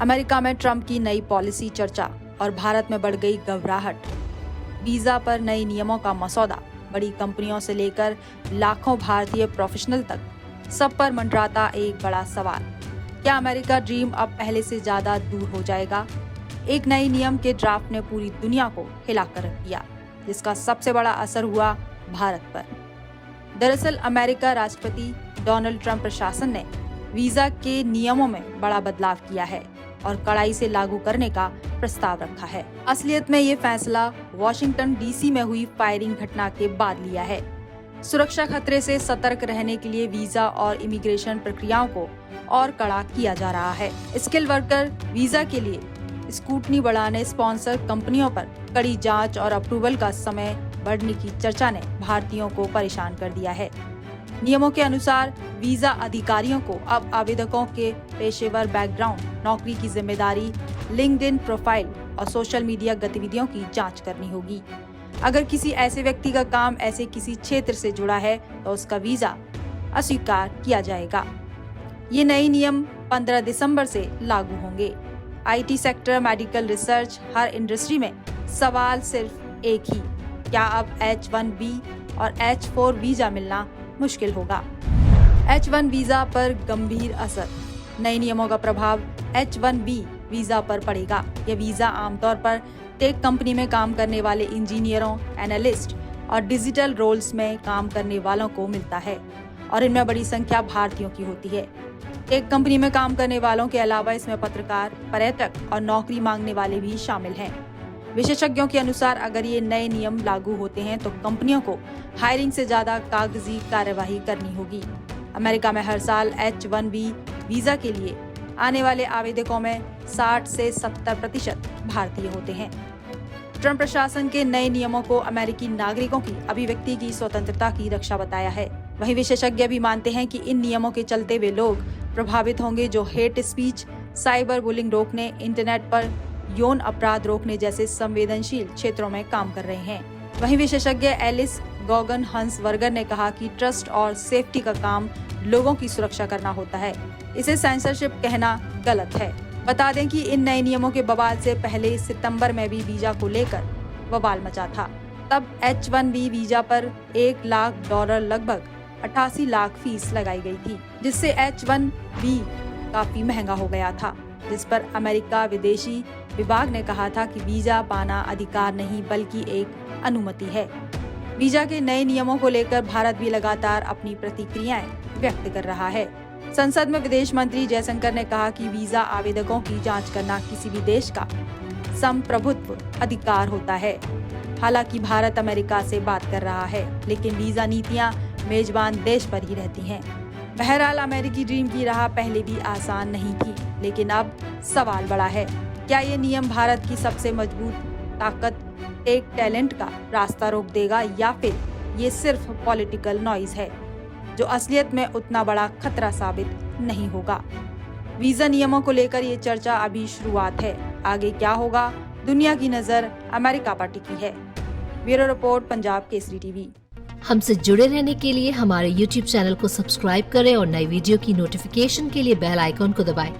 America में Trump की नई पॉलिसी चर्चा और भारत में बढ़ गई घबराहट। वीजा पर नए नियमों का मसौदा, बड़ी कंपनियों से लेकर लाखों भारतीय प्रोफेशनल तक, सब पर मंडराता एक बड़ा सवाल। क्या अमेरिका ड्रीम अब पहले से ज्यादा दूर हो जाएगा? एक नए नियम के ड्राफ्ट ने पूरी दुनिया को हिलाकर रख दिया, जिसका सबसे बड़ा असर हुआ भारत पर। दरअसल अमेरिका राष्ट्रपति डोनाल्ड ट्रंप प्रशासन ने वीजा के नियमों में बड़ा बदलाव किया है और कड़ाई से लागू करने का प्रस्ताव रखा है। असलियत में ये फैसला वॉशिंगटन डीसी में हुई फायरिंग घटना के बाद लिया है। सुरक्षा खतरे से सतर्क रहने के लिए वीजा और इमिग्रेशन प्रक्रियाओं को और कड़ा किया जा रहा है। स्किल वर्कर वीजा के लिए स्कूटनी बढ़ाने, स्पॉन्सर कंपनियों पर कड़ी जांच और अप्रूवल का समय बढ़ने की चर्चा ने भारतीयों को परेशान कर दिया है। नियमों के अनुसार वीजा अधिकारियों को अब आवेदकों के पेशेवर बैकग्राउंड, नौकरी की जिम्मेदारी, लिंक्डइन प्रोफाइल और सोशल मीडिया गतिविधियों की जांच करनी होगी। अगर किसी ऐसे व्यक्ति का काम ऐसे किसी क्षेत्र से जुड़ा है तो उसका वीजा अस्वीकार किया जाएगा। ये नए नियम 15 दिसंबर से लागू होंगे। IT sector, medical research, her industry में सवाल सिर्फ एक ही, क्या अब H-1B और H-4 वीजा मिलना मुश्किल होगा? H-1 वीजा पर गंभीर असर। नए नियमों का प्रभाव H-1B वीजा पर पड़ेगा। यह वीजा आमतौर पर टेक कंपनी में काम करने वाले इंजीनियरों, एनालिस्ट और डिजिटल रोल्स में काम करने वालों को मिलता है और इनमें बड़ी संख्या भारतीयों की होती है। टेक कंपनी में काम करने वालों के अलावा इसमें पत्रकार, पर्यटक और नौकरी मांगने वाले भी शामिल हैं। विशेषज्ञों के अनुसार अगर ये नए नियम लागू होते हैं तो कंपनियों को हायरिंग से ज्यादा कागजी कार्यवाही करनी होगी। अमेरिका में हर साल H-1B वीजा के लिए आने वाले आवेदकों में 60 से 70% भारतीय होते हैं। ट्रंप प्रशासन के नए नियमों को अमेरिकी नागरिकों की अभिव्यक्ति की स्वतंत्रता की रक्षा बताया है। वहीं विशेषज्ञ भी मानते हैं कि इन नियमों के चलते वे लोग प्रभावित होंगे जो हेट स्पीच, साइबर बुलिंग रोकने, इंटरनेट पर यौन अपराध रोकने जैसे संवेदनशील क्षेत्रों में काम कर रहे हैं। वहीं विशेषज्ञ एलिस गॉगन हंसवर्गर ने कहा कि ट्रस्ट और सेफ्टी का काम लोगों की सुरक्षा करना होता है, इसे सेंसरशिप कहना गलत है। बता दें कि इन नए नियमों के बवाल से पहले सितंबर में भी वीजा को लेकर बवाल मचा था। तब H-1B वीजा पर $1 लाख लगभग 88 लाख फीस लगाई गई थी, जिससे H-1B काफी महंगा हो गया था, जिस पर अमेरिका विदेशी विभाग ने कहा था कि वीजा पाना अधिकार नहीं बल्कि एक अनुमति है। वीजा के नए नियमों को लेकर भारत भी लगातार अपनी प्रतिक्रियाएं व्यक्त कर रहा है। संसद में विदेश मंत्री जयशंकर ने कहा कि वीजा आवेदकों की जांच करना किसी भी देश का संप्रभुत्व अधिकार होता है। हालांकि भारत अमेरिका से बात कर रहा है, लेकिन वीजा नीतियां मेजबान देश पर ही रहती हैं। बहरहाल अमेरिकी ड्रीम की राह पहले भी आसान नहीं थी, लेकिन अब सवाल बड़ा है, क्या ये नियम भारत की सबसे मजबूत ताकत टेक टैलेंट का रास्ता रोक देगा या फिर ये सिर्फ पॉलिटिकल नॉइज है जो असलियत में उतना बड़ा खतरा साबित नहीं होगा? वीजा नियमों को लेकर ये चर्चा अभी शुरुआत है। आगे क्या होगा, दुनिया की नजर अमेरिका पर टिकी है। Bureau report, Punjab Kesari TV. हमसे जुड़े रहने के लिए हमारे YouTube चैनल को सब्सक्राइब करें और नई वीडियो की नोटिफिकेशन के लिए बेल आइकॉन को दबाएं।